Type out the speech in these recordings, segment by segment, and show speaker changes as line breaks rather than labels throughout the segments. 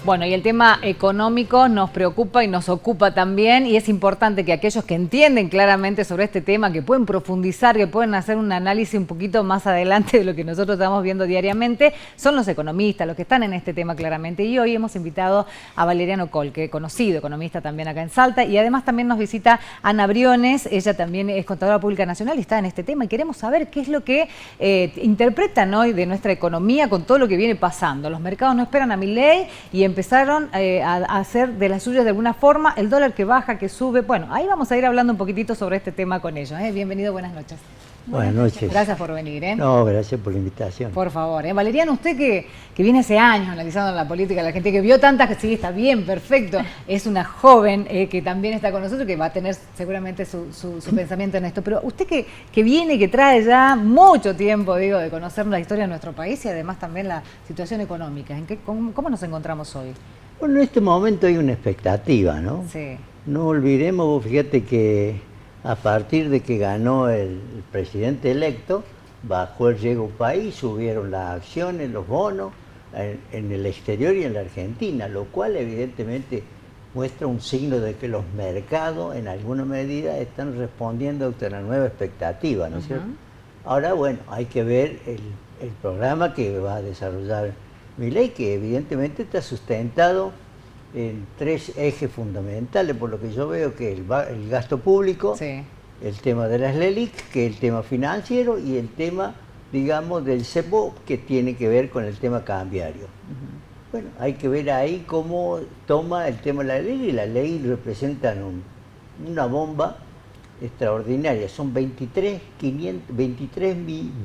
Bueno, y el tema económico nos preocupa y nos ocupa también, y es importante que aquellos que entienden claramente sobre este tema, que pueden profundizar, que pueden hacer un análisis un poquito más adelante de lo que nosotros estamos viendo diariamente, son los economistas, los que están en este tema claramente. Y hoy hemos invitado a Valeriano Colque, conocido economista también acá en Salta, y además también nos visita Ana Briones, ella también es contadora pública nacional y está en este tema, y queremos saber qué es lo que interpretan hoy de nuestra economía con todo lo que viene pasando. Los mercados no esperan a Milei y empezaron a hacer de las suyas de alguna forma, el dólar que baja, que sube. Bueno, ahí vamos a ir hablando un poquitito sobre este tema con ellos. Bienvenido, buenas noches.
Buenas noches.
Gracias por venir.
No, gracias por la invitación.
Por favor. Valeriano, usted que viene hace años analizando la política, la gente que vio tantas, que sí, está bien, perfecto. Es una joven que también está con nosotros, que va a tener seguramente su pensamiento en esto. Pero usted que viene, que trae ya mucho tiempo, digo, de conocer la historia de nuestro país y además también la situación económica. ¿Cómo nos encontramos hoy?
Bueno, en este momento hay una expectativa, ¿no?
Sí.
No olvidemos, fíjate que a partir de que ganó el presidente electo, bajó el riesgo país, subieron las acciones, los bonos, en el exterior y en la Argentina, lo cual evidentemente muestra un signo de que los mercados en alguna medida están respondiendo a una nueva expectativa, ¿no es cierto? Ahora, bueno, hay que ver el programa que va a desarrollar Milei, que evidentemente está sustentado en tres ejes fundamentales, por lo que yo veo que el gasto público,
sí,
el tema de las LELIC, que es el tema financiero, y el tema, digamos, del cepo, que tiene que ver con el tema cambiario. Bueno, hay que ver ahí cómo toma el tema de la ley, y la ley representa una bomba extraordinaria. Son 23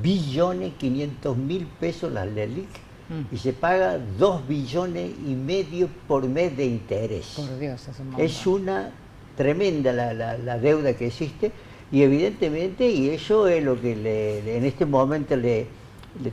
billones 500 mil pesos las LELIC, y se paga 2,5 billones por mes de interés.
Por Dios,
es una tremenda la deuda que existe, y evidentemente, y eso es lo que en este momento le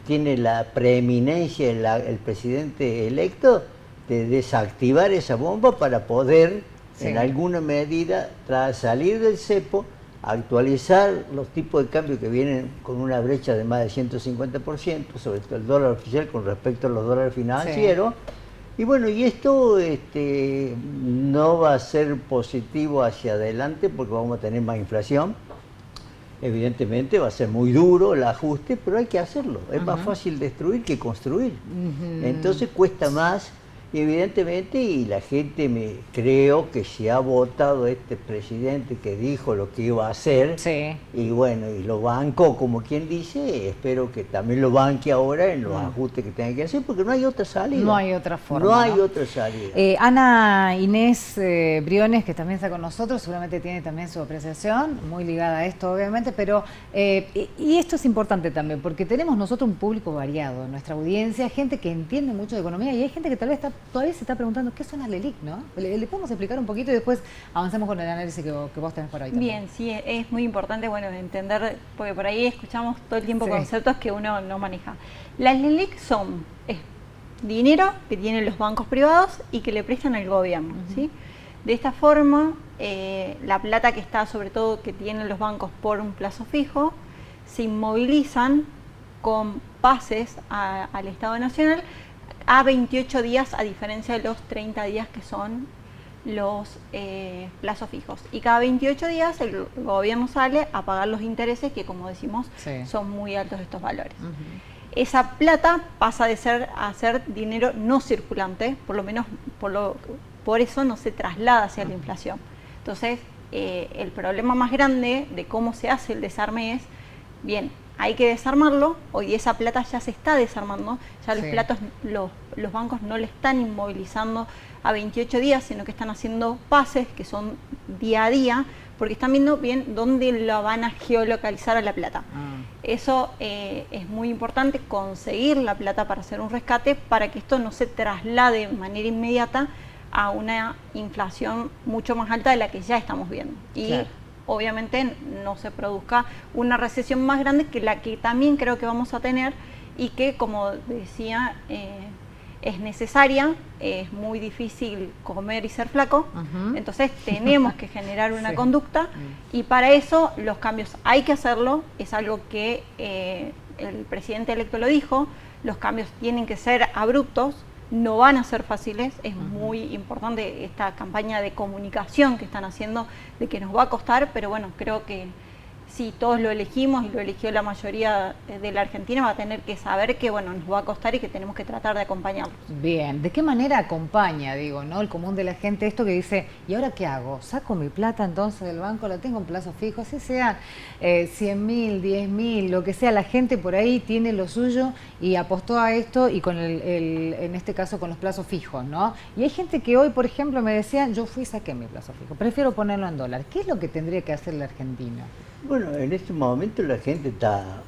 tiene la preeminencia el presidente electo, de desactivar esa bomba para poder, sí, en alguna medida, tras salir del cepo, actualizar los tipos de cambio que vienen con una brecha de más de 150%, sobre todo el dólar oficial con respecto a los dólares financieros. Sí. Y bueno, y esto no va a ser positivo hacia adelante porque vamos a tener más inflación. Evidentemente va a ser muy duro el ajuste, pero hay que hacerlo. Es más fácil destruir que construir. Entonces cuesta más. Y evidentemente, y la gente creo que se ha votado este presidente que dijo lo que iba a hacer, sí, y bueno, y lo bancó, como quien dice, espero que también lo banque ahora en los ajustes que tenga que hacer, porque no hay otra salida.
No hay otra forma.
No hay otra salida.
Ana Inés Briones, que también está con nosotros, seguramente tiene también su apreciación, muy ligada a esto obviamente, pero y esto es importante también, porque tenemos nosotros un público variado, nuestra audiencia, gente que entiende mucho de economía, y hay gente que tal vez todavía se está preguntando qué son las LELIC, ¿no? ¿Le podemos explicar un poquito y después avancemos con el análisis que vos tenés por ahí también?
Bien, sí, es muy importante, bueno, entender, porque por ahí escuchamos todo el tiempo, sí, conceptos que uno no maneja. Las LELIC es dinero que tienen los bancos privados y que le prestan al gobierno, ¿sí? De esta forma, la plata que está, sobre todo, que tienen los bancos por un plazo fijo, se inmovilizan con pases al Estado Nacional a 28 días, a diferencia de los 30 días que son los plazos fijos. Y cada 28 días el gobierno sale a pagar los intereses, que como decimos, sí, son muy altos estos valores. Esa plata pasa a ser dinero no circulante, por lo menos por eso no se traslada hacia la inflación. Entonces, el problema más grande de cómo se hace el desarme es, bien, hay que desarmarlo, hoy esa plata ya se está desarmando, ya sí, los bancos no le están inmovilizando a 28 días, sino que están haciendo pases que son día a día, porque están viendo bien dónde la van a geolocalizar a la plata. Eso es muy importante, conseguir la plata para hacer un rescate, para que esto no se traslade de manera inmediata a una inflación mucho más alta de la que ya estamos viendo. Y claro, obviamente no se produzca una recesión más grande que la que también creo que vamos a tener, y que, como decía, es necesaria. Es muy difícil comer y ser flaco, entonces tenemos que generar una, sí, conducta, y para eso los cambios hay que hacerlo. Es algo que el presidente electo lo dijo, los cambios tienen que ser abruptos, no van a ser fáciles. Es muy importante esta campaña de comunicación que están haciendo, de que nos va a costar, pero bueno, creo que si todos lo elegimos y lo eligió la mayoría de la Argentina, va a tener que saber que bueno, nos va a costar y que tenemos que tratar de acompañarlos.
Bien, ¿de qué manera acompaña, digo, ¿no? El común de la gente esto que dice, ¿y ahora qué hago? ¿Saco mi plata entonces del banco? ¿La tengo en plazo fijo? Así sea 100.000, 10.000, lo que sea, la gente por ahí tiene lo suyo y apostó a esto y con en este caso con los plazos fijos, ¿no? Y hay gente que hoy, por ejemplo, me decía, yo fui y saqué mi plazo fijo, prefiero ponerlo en dólar. ¿Qué es lo que tendría que hacer el argentino?
Bueno, en este momento la gente está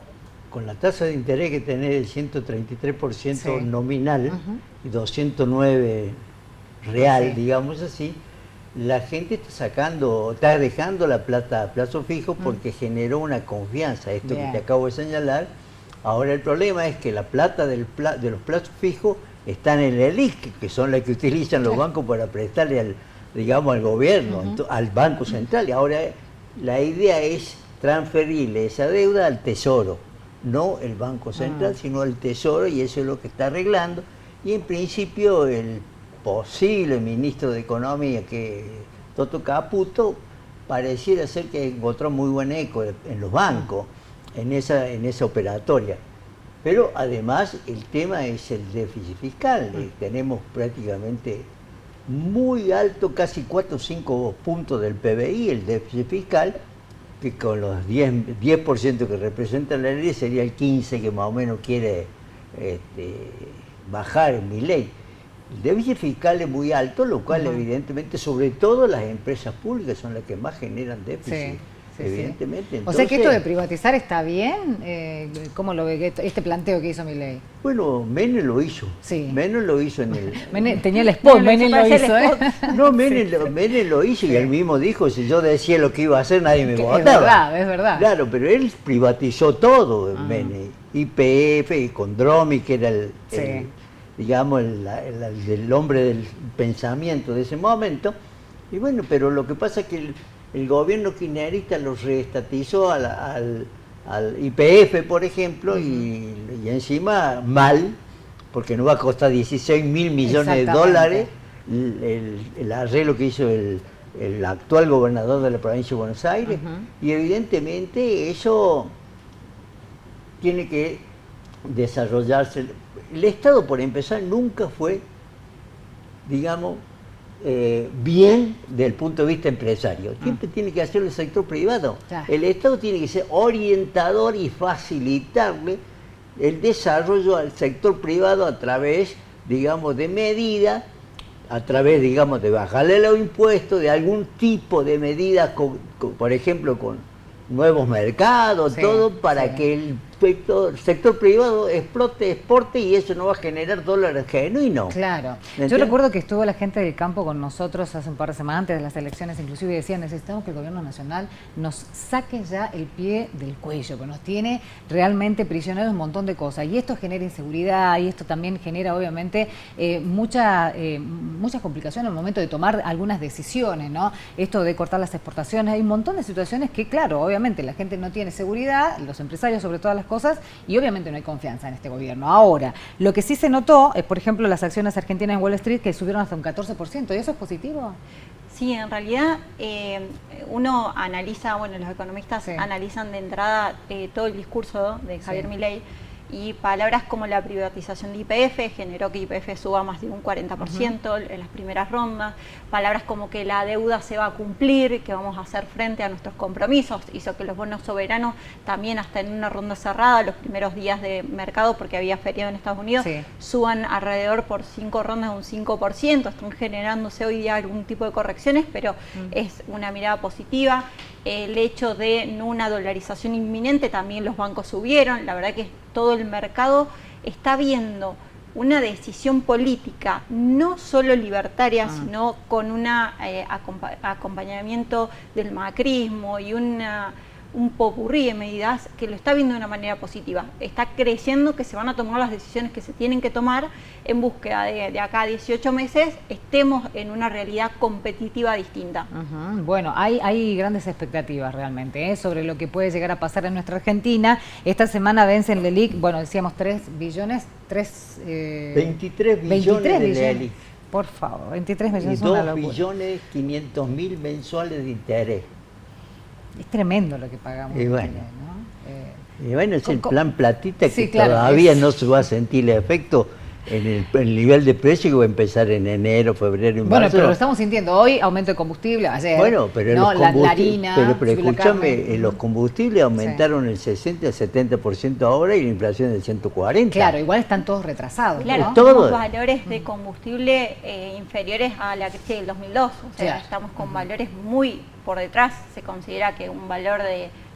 con la tasa de interés que tiene el 133%
Sí.
nominal y 209 real,
Sí.
digamos así. La gente está dejando la plata a plazo fijo porque generó una confianza, esto
Bien.
que te acabo de señalar. Ahora el problema es que la plata de los plazos fijos está en el ELIC, que son las que utilizan los bancos para prestarle digamos, al gobierno, al Banco Central. Y ahora la idea es transferirle esa deuda al Tesoro, no el Banco Central, sino al Tesoro, y eso es lo que está arreglando. Y en principio el posible ministro de Economía, que Toto Caputo, pareciera ser que encontró muy buen eco en los bancos, en esa operatoria. Pero además el tema es el déficit fiscal. Tenemos prácticamente muy alto, casi 4 o 5 puntos del PBI, el déficit fiscal, que con los 10% que representa la ley sería el 15% que más o menos quiere bajar en Milei. El déficit fiscal es muy alto, lo cual evidentemente, sobre todo las empresas públicas son las que más generan déficit.
Sí,
evidentemente.
sí.
Entonces,
O sea que esto de privatizar está bien. ¿Cómo lo ve este planteo que hizo Milei?
bueno, Menem lo hizo.
Sí.
Menem lo hizo en el...
Tenía el spot, Menem lo
parece el
hizo,
spot.
No, Menem lo hizo y él mismo dijo, si yo decía lo que iba a hacer, nadie me votaba.
Es verdad, es verdad.
Claro, pero él privatizó todo, Menem. YPF, con Dromi, que era digamos, el hombre del pensamiento de ese momento. Y bueno, pero lo que pasa es que el gobierno kirchnerista lo reestatizó al YPF, por ejemplo, y encima mal, porque nos va a costar 16.000 millones de dólares el arreglo que hizo el actual gobernador de la provincia de Buenos Aires, y evidentemente eso tiene que desarrollarse. El Estado, por empezar, nunca fue, digamos, bien desde el punto de vista empresario. Siempre tiene que hacerlo el sector privado. El Estado tiene que ser orientador y facilitarle el desarrollo al sector privado a través, digamos, de medidas, a través, digamos, de bajarle los impuestos, de algún tipo de medidas, por ejemplo, con nuevos mercados, todo para que el sector privado explote, exporte, y eso no va a generar dólares genuinos.
Claro. Yo recuerdo que estuvo la gente del campo con nosotros hace un par de semanas antes de las elecciones, inclusive, y decían, necesitamos que el gobierno nacional nos saque ya el pie del cuello, que nos tiene realmente prisioneros un montón de cosas. Y esto genera inseguridad, y esto también genera, obviamente, muchas complicaciones en el momento de tomar algunas decisiones, ¿no? Esto de cortar las exportaciones, hay un montón de situaciones que, claro, obviamente la gente no tiene seguridad, los empresarios sobre todas las cosas, y obviamente no hay confianza en este gobierno. Ahora, lo que sí se notó es, por ejemplo, las acciones argentinas en Wall Street, que subieron hasta un 14%, ¿y eso es positivo?
Sí, en realidad uno analiza, bueno, los economistas analizan de entrada todo el discurso de Javier Milei, y palabras como la privatización de YPF generó que YPF suba más de un 40% en las primeras rondas. Palabras como que la deuda se va a cumplir, que vamos a hacer frente a nuestros compromisos, hizo que los bonos soberanos también, hasta en una ronda cerrada, los primeros días de mercado, porque había feriado en Estados Unidos, suban alrededor por 5 rondas un 5%. Están generándose hoy día algún tipo de correcciones, pero es una mirada positiva. El hecho de no una dolarización inminente, también los bancos subieron. La verdad que todo el mercado está viendo una decisión política, no solo libertaria, sino con un acompañamiento del macrismo y un popurrí de medidas que lo está viendo de una manera positiva. Está creyendo que se van a tomar las decisiones que se tienen que tomar en búsqueda de acá a 18 meses estemos en una realidad competitiva distinta.
Bueno, hay grandes expectativas realmente sobre lo que puede llegar a pasar en nuestra Argentina. Esta semana vence en LELIQ, bueno, decíamos 23 billones
de LELIQ.
Por favor, 23 millones.
Y 2.500.000 mensuales de interés.
Es tremendo lo que pagamos.
Y bueno,
¿no?
Y bueno, es el plan platita que
claro,
todavía no se va a sentir el efecto en el nivel de precio que va a empezar en enero, febrero y marzo.
Bueno, pero lo estamos sintiendo hoy, aumento de combustible, ayer.
Bueno, pero
¿no?
la
harina,
pero escúchame, los combustibles aumentaron el 60 al 70% ahora y la inflación del 140%.
Claro, igual están todos retrasados.
Claro,
¿no?
tenemos valores de combustible inferiores a la crisis del 2002. O sea, estamos con valores muy por detrás. Se considera que un valor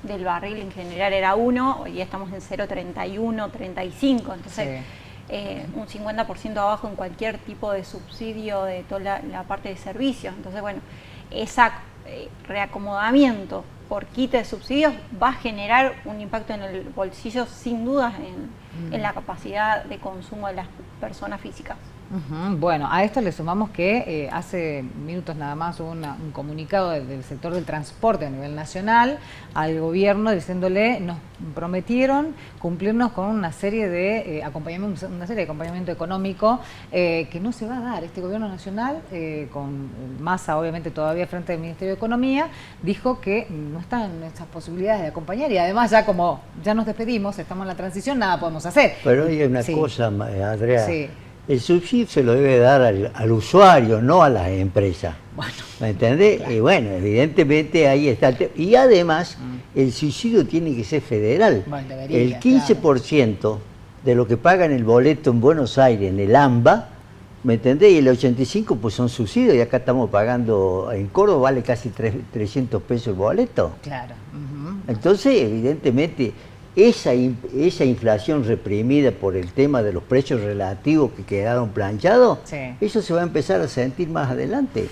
del barril en general era 1, hoy estamos en 0,31, 35. Entonces, un 50% abajo en cualquier tipo de subsidio de toda la parte de servicios. Entonces, bueno, ese reacomodamiento por quite de subsidios va a generar un impacto en el bolsillo, sin dudas, en la capacidad de consumo de las personas físicas.
Bueno, a esto le sumamos que hace minutos nada más hubo un comunicado del sector del transporte a nivel nacional al gobierno diciéndole, nos prometieron cumplirnos con una serie de acompañamiento económico que no se va a dar. Este gobierno nacional, con Massa obviamente todavía frente al Ministerio de Economía, dijo que no están estas posibilidades de acompañar y además ya como ya nos despedimos, estamos en la transición, nada podemos hacer.
Pero hay una cosa, Andrea. Sí. El subsidio se lo debe dar al usuario, no a las empresas. Bueno, ¿me entendés? Claro. Y bueno, evidentemente ahí está el tema. Y además, el subsidio tiene que ser federal. Bueno, debería, el 15% de lo que pagan el boleto en Buenos Aires, en el AMBA, ¿me entendés? Y el 85% pues son subsidios y acá estamos pagando, en Córdoba vale casi 300 pesos el boleto. Claro. Entonces, evidentemente, esa inflación reprimida por el tema de los precios relativos que quedaron planchados, eso se va a empezar a sentir más adelante.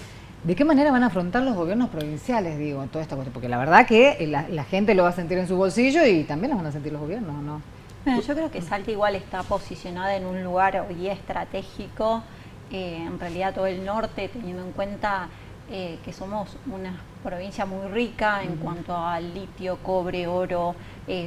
¿De qué manera van a afrontar los gobiernos provinciales, digo, toda esta cuestión? Porque la verdad que la gente lo va a sentir en su bolsillo y también lo van a sentir los gobiernos, ¿no?
Bueno, yo creo que Salta igual está posicionada en un lugar hoy estratégico, en realidad todo el norte, teniendo en cuenta que somos una provincia muy rica en cuanto al litio, cobre, oro,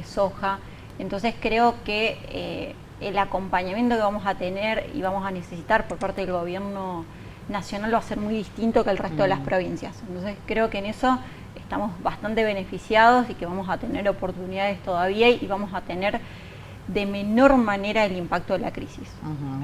soja. Entonces creo que el acompañamiento que vamos a tener y vamos a necesitar por parte del gobierno nacional va a ser muy distinto que el resto de las provincias. Entonces creo que en eso estamos bastante beneficiados y que vamos a tener oportunidades todavía y vamos a tener de menor manera el impacto de la crisis.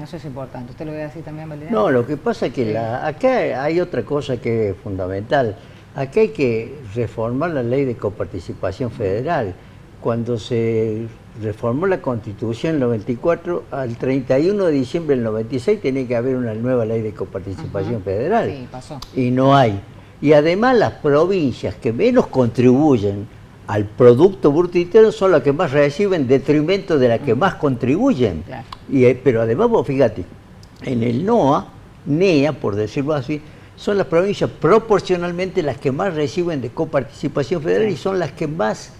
Eso es importante. ¿Usted lo ve así también, Valeria?
No, lo que pasa es que acá hay otra cosa que es fundamental. Acá hay que reformar la ley de coparticipación federal. Cuando se reformó la Constitución en el 94, al 31 de diciembre del 96 tenía que haber una nueva ley de coparticipación federal.
Sí, pasó.
Y no hay. Y además las provincias que menos contribuyen al Producto Bruto Interno son las que más reciben en detrimento de las que más contribuyen. Claro. Pero además, vos fíjate, en el NEA, por decirlo así, son las provincias proporcionalmente las que más reciben de coparticipación federal y son las que más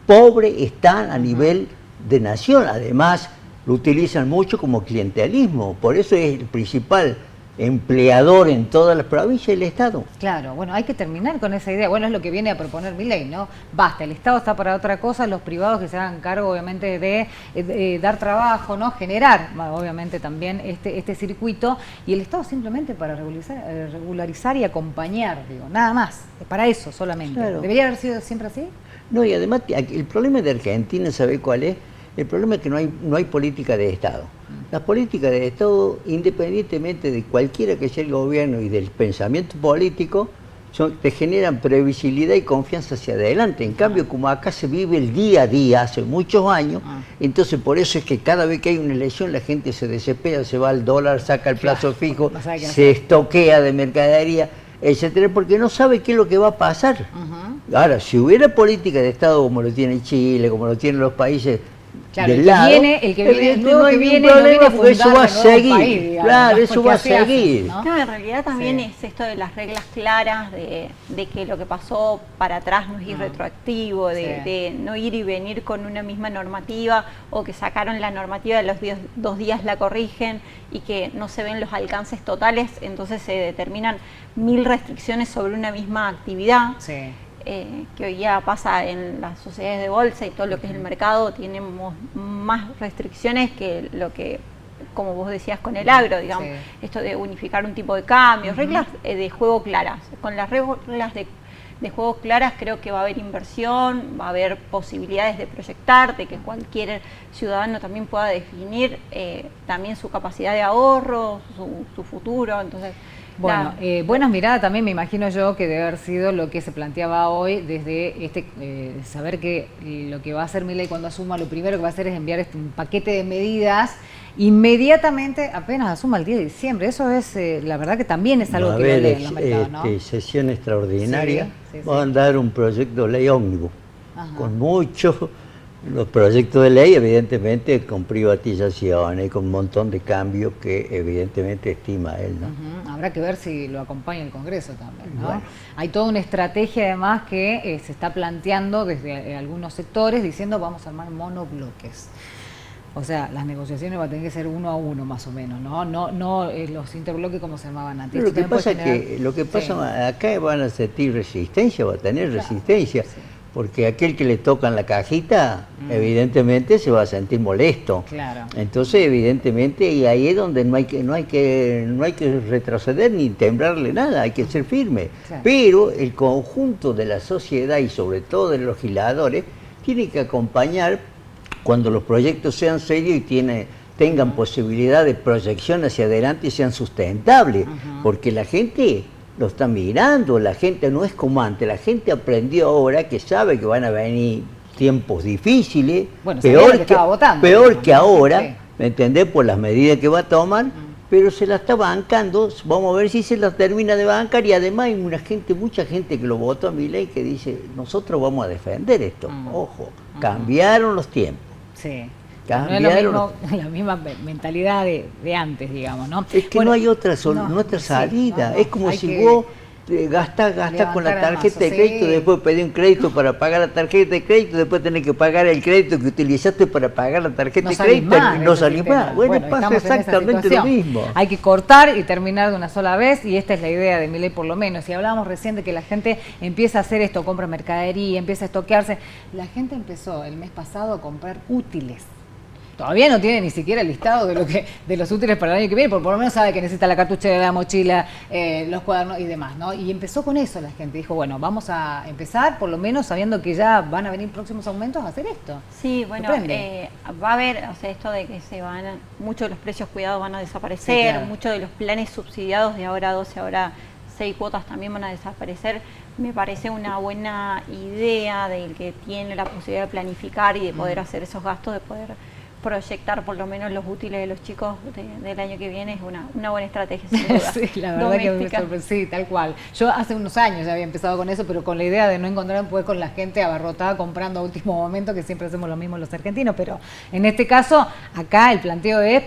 pobres están a nivel de nación. Además, lo utilizan mucho como clientelismo, por eso es el principal empleador en todas las provincias del Estado.
Claro, bueno, hay que terminar con esa idea. Bueno, es lo que viene a proponer Milei, ¿no? Basta, el Estado está para otra cosa, los privados que se hagan cargo, obviamente, de dar trabajo, ¿no? Generar, obviamente, también este circuito, y el Estado simplemente para regularizar y acompañar, digo, nada más, para eso solamente. Claro. ¿Debería haber sido siempre así?
No, y además, el problema de Argentina, ¿sabe cuál es? El problema es que no hay política de Estado. Las políticas de Estado, independientemente de cualquiera que sea el gobierno y del pensamiento político, te generan previsibilidad y confianza hacia adelante. En cambio, como acá se vive el día a día hace muchos años, entonces por eso es que cada vez que hay una elección la gente se desespera, se va al dólar, saca el plazo fijo, se estoquea de mercadería, etcétera, porque no sabe qué es lo que va a pasar. Ahora, si hubiera política de Estado como lo tiene Chile, como lo tienen los países
Claro,
del lado,
el que viene, el nuevo
no
que
hay
viene,
ningún
no viene a
problema porque eso va a
fundar de nuevo
seguir,
país, digamos,
claro,
¿no?
eso
Porque
va a
así hacen,
seguir.
¿no?
Claro, en realidad también
Sí.
es esto de las reglas claras, de que lo que pasó para atrás no es ir retroactivo, de no ir y venir con una misma normativa, o que sacaron la normativa de los 2 días la corrigen y que no se ven los alcances totales, entonces se determinan 1000 restricciones sobre una misma actividad.
Sí.
Que hoy ya pasa en las sociedades de bolsa y todo lo que es el mercado, tenemos más restricciones que lo que, como vos decías, con el agro, digamos, esto de unificar un tipo de cambio, reglas de juego claras. Con las reglas de juego claras creo que va a haber inversión, va a haber posibilidades de proyectar, de que cualquier ciudadano también pueda definir también su capacidad de ahorro, su futuro, entonces...
Bueno, buenas miradas también me imagino yo que debe haber sido lo que se planteaba hoy desde saber que lo que va a hacer Milei cuando asuma, lo primero que va a hacer es enviar un paquete de medidas inmediatamente, apenas asuma el 10 de diciembre. Eso es, la verdad que también es algo
Va a
que lo
haber
lee en los mercados, ¿no?
sesión extraordinaria,
Sí,
va a andar un proyecto de ley ómnibus,
Ajá.
con muchos los proyectos de ley, evidentemente con privatizaciones, con un montón de cambios que evidentemente estima él, ¿no?
Habrá que ver si lo acompaña el Congreso también, ¿no?
Bueno.
Hay toda una estrategia además que se está planteando desde algunos sectores diciendo vamos a armar monobloques. O sea, las negociaciones van a tener que ser 1 a 1 más o menos, ¿no? No los interbloques como se llamaban antes.
Pero lo que pasa acá van a sentir resistencia, va a tener resistencia. Sí. Porque aquel que le tocan la cajita, evidentemente se va a sentir molesto.
Claro.
Entonces, evidentemente, y ahí es donde no hay que retroceder ni temblarle nada, hay que ser firme. Claro. Pero el conjunto de la sociedad y sobre todo de los legisladores tiene que acompañar cuando los proyectos sean serios y tengan posibilidad de proyección hacia adelante y sean sustentables. Porque la gente lo está mirando, la gente no es como antes, la gente aprendió ahora que sabe que van a venir tiempos difíciles,
bueno,
peor que ahora, ¿me entendés? Por las medidas que va a tomar, pero se la está bancando, vamos a ver si se la termina de bancar, y además hay mucha gente que lo votó a Milei que dice, nosotros vamos a defender esto, ojo, cambiaron los tiempos.
Sí. No es la misma mentalidad de antes, digamos, ¿no?
Es que no hay otra salida. Es como si vos gastás con la tarjeta de crédito, después pedís un crédito para pagar la tarjeta de crédito, después tenés que pagar el crédito que utilizaste para pagar la tarjeta de crédito y no salís más. Bueno, pasa exactamente lo mismo.
Hay que cortar y terminar de una sola vez, y esta es la idea de Milei por lo menos. Y hablábamos recién de que la gente empieza a hacer esto, compra mercadería, empieza a estoquearse. La gente empezó el mes pasado a comprar útiles. Todavía no tiene ni siquiera el listado de los útiles para el año que viene, porque por lo menos sabe que necesita la cartuchera, la mochila, los cuadernos y demás, ¿no? Y empezó con eso la gente, dijo, bueno, vamos a empezar por lo menos sabiendo que ya van a venir próximos aumentos a hacer esto.
Sí, bueno, va a haber, o sea, esto de que muchos de los precios cuidados van a desaparecer, sí, claro. Muchos de los planes subsidiados de ahora 12, ahora 6 cuotas también van a desaparecer. Me parece una buena idea del que tiene la posibilidad de planificar y de poder hacer esos gastos, de poder proyectar por lo menos los útiles de los chicos del año que viene. Es una buena estrategia, sin duda.
Sí, la verdad que me sorprende, sí, tal cual. Yo hace unos años ya había empezado con eso, pero con la idea de no encontrar pues con la gente abarrotada comprando a último momento, que siempre hacemos lo mismo los argentinos, pero en este caso, acá el planteo es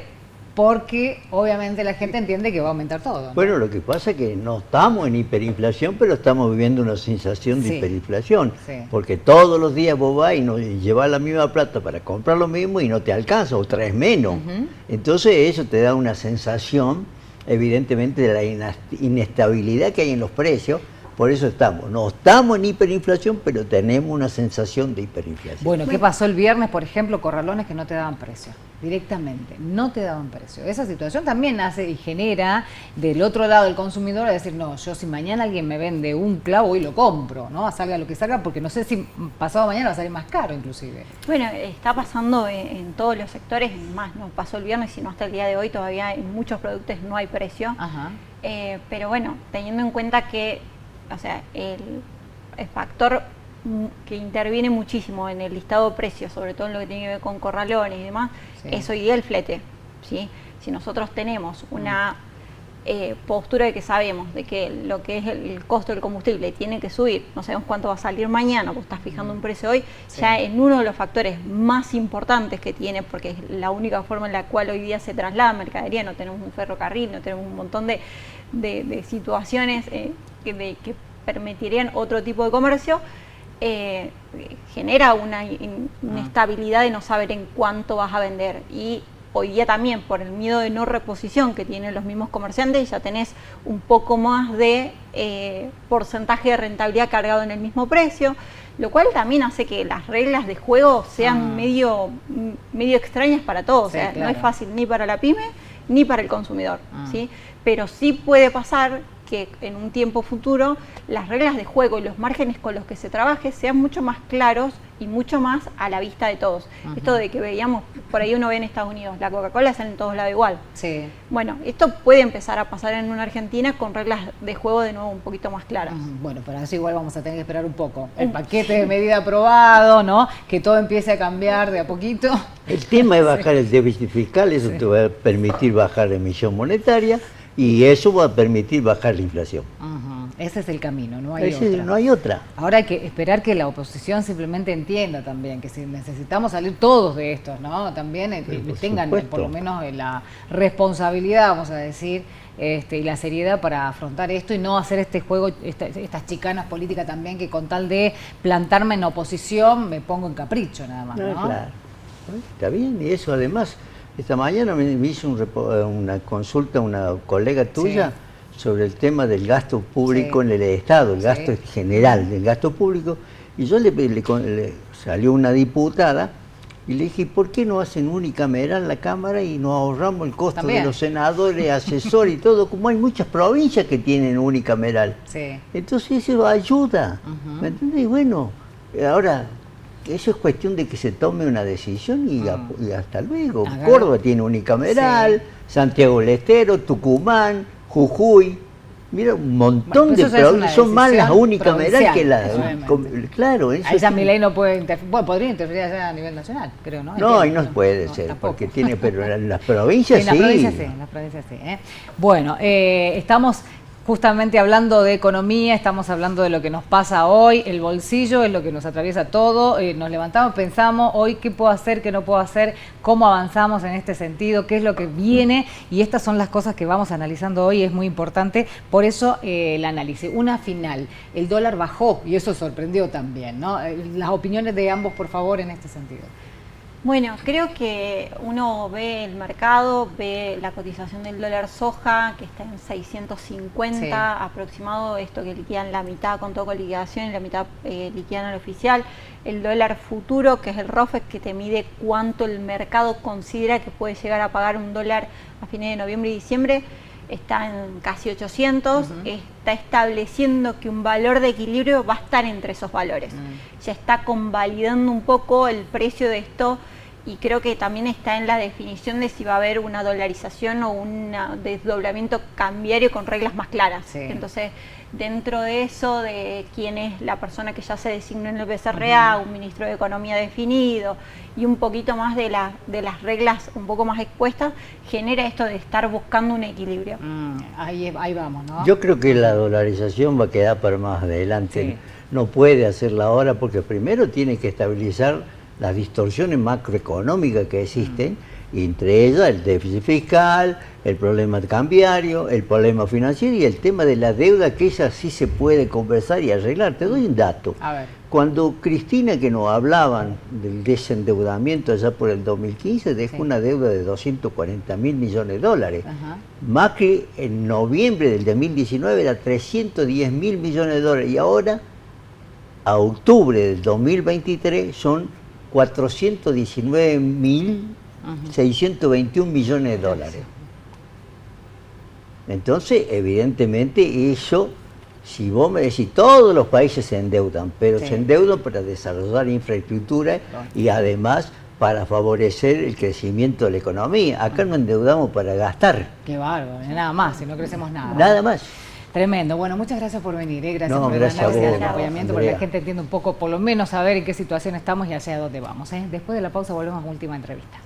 porque obviamente la gente entiende que va a aumentar todo, ¿no?
Bueno, lo que pasa es que no estamos en hiperinflación, pero estamos viviendo una sensación de hiperinflación, porque todos los días vos vas y llevas la misma plata para comprar lo mismo y no te alcanza, o traes menos. Entonces eso te da una sensación, evidentemente, de la inestabilidad que hay en los precios. Por eso no estamos en hiperinflación, pero tenemos una sensación de hiperinflación.
Bueno, ¿qué pasó el viernes, por ejemplo, corralones que no te daban precio? Directamente, no te daban precio. Esa situación también hace y genera del otro lado del consumidor a decir, no, yo si mañana alguien me vende un clavo, hoy lo compro, ¿no? Salga lo que salga, porque no sé si pasado mañana va a salir más caro inclusive.
Bueno, está pasando en todos los sectores, más no pasó el viernes, sino hasta el día de hoy todavía en muchos productos no hay precio. Pero bueno, teniendo en cuenta que, o sea, el factor que interviene muchísimo en el listado de precios, sobre todo en lo que tiene que ver con corralones y demás, es hoy día el flete, ¿sí? Si nosotros tenemos una postura de que sabemos de que lo que es el costo del combustible tiene que subir, no sabemos cuánto va a salir mañana, vos estás fijando un precio hoy, ya en uno de los factores más importantes que tiene, porque es la única forma en la cual hoy día se traslada mercadería, no tenemos un ferrocarril, no tenemos un montón de situaciones que permitirían otro tipo de comercio, genera una inestabilidad de no saber en cuánto vas a vender. Y hoy día también, por el miedo de no reposición que tienen los mismos comerciantes, ya tenés un poco más de porcentaje de rentabilidad cargado en el mismo precio, lo cual también hace que las reglas de juego sean medio extrañas para todos.
Sí,
o sea,
claro.
no es fácil ni para la pyme ni para el consumidor, ¿sí? Pero sí puede pasar que en un tiempo futuro las reglas de juego y los márgenes con los que se trabaje sean mucho más claros y mucho más a la vista de todos. Esto de que veíamos, por ahí uno ve en Estados Unidos, la Coca-Cola sale en todos lados igual.
Sí.
Bueno, esto puede empezar a pasar en una Argentina con reglas de juego de nuevo un poquito más claras.
Bueno, para eso igual vamos a tener que esperar un poco. El paquete de medida aprobado, ¿no? Que todo empiece a cambiar de a poquito.
El tema es bajar el déficit fiscal, eso te va a permitir bajar la emisión monetaria y eso va a permitir bajar la inflación.
Ese es el camino, no hay otra.
No hay otra.
Ahora hay que esperar que la oposición simplemente entienda también que si necesitamos salir todos de esto, ¿no? También tengan
supuesto.
por lo menos la responsabilidad, vamos a decir, y la seriedad para afrontar esto y no hacer este juego, estas chicanas políticas también que con tal de plantarme en oposición me pongo en capricho nada más, ¿no?
Claro. Está bien, y eso además, esta mañana me hizo una consulta una colega tuya sobre el tema del gasto público en el Estado, el gasto general del gasto público, y yo le salió una diputada y le dije, ¿por qué no hacen unicameral la Cámara y nos ahorramos el costo de los senadores, asesores y todo? Como hay muchas provincias que tienen unicameral. Entonces eso ayuda, ¿me entiendes? Y bueno, ahora eso es cuestión de que se tome una decisión y hasta luego. Córdoba tiene unicameral, Santiago del Estero, Tucumán, Jujuy, mira, un montón de provincias, son más las unicameral que las... Claro, eso
ahí ya Milei no puede interferir, bueno, podría interferir allá a nivel nacional, creo, ¿no?
No, ahí no puede ser, porque tiene, pero en las provincias sí.
En las provincias sí, Bueno, estamos justamente hablando de economía, estamos hablando de lo que nos pasa hoy, el bolsillo es lo que nos atraviesa todo, nos levantamos, pensamos hoy qué puedo hacer, qué no puedo hacer, cómo avanzamos en este sentido, qué es lo que viene, y estas son las cosas que vamos analizando hoy, es muy importante, por eso el análisis. Una final, el dólar bajó y eso sorprendió también, ¿no? Las opiniones de ambos, por favor, en este sentido.
Bueno, creo que uno ve el mercado, ve la cotización del dólar soja, que está en 650 aproximado, esto que liquidan la mitad con todo con liquidación y la mitad liquidan al oficial. El dólar futuro, que es el ROFEX, que te mide cuánto el mercado considera que puede llegar a pagar un dólar a fines de noviembre y diciembre, está en casi 800, está estableciendo que un valor de equilibrio va a estar entre esos valores. Ya está convalidando un poco el precio de esto y creo que también está en la definición de si va a haber una dolarización o un desdoblamiento cambiario con reglas más claras. Entonces, dentro de eso, de quién es la persona que ya se designó en el BCRA, un ministro de Economía definido y un poquito más de las reglas un poco más expuestas, genera esto de estar buscando un equilibrio.
Ahí vamos, ¿no?
Yo creo que la dolarización va a quedar para más adelante. No puede hacerla ahora porque primero tiene que estabilizar las distorsiones macroeconómicas que existen, y entre ellas el déficit fiscal, el problema cambiario, el problema financiero y el tema de la deuda, que esa sí se puede conversar y arreglar. Te doy un dato.
A ver.
Cuando Cristina, que nos hablaban del desendeudamiento allá por el 2015, dejó una deuda de 240.000 millones de dólares. Macri en noviembre del 2019 era 310.000 millones de dólares y ahora, a octubre del 2023, son 419.621 millones de dólares. Entonces, evidentemente, eso, si vos me decís, todos los países se endeudan, pero se endeudan para desarrollar infraestructura y además para favorecer el crecimiento de la economía. Acá no endeudamos para gastar.
Qué bárbaro, nada más, si no crecemos nada.
Nada más.
Tremendo. Bueno, muchas gracias por venir. Gracias por el
gracias
análisis,
a vos,
el acompañamiento, porque la gente entiende un poco, por lo menos, saber en qué situación estamos y hacia dónde vamos. Después de la pausa volvemos a última entrevista.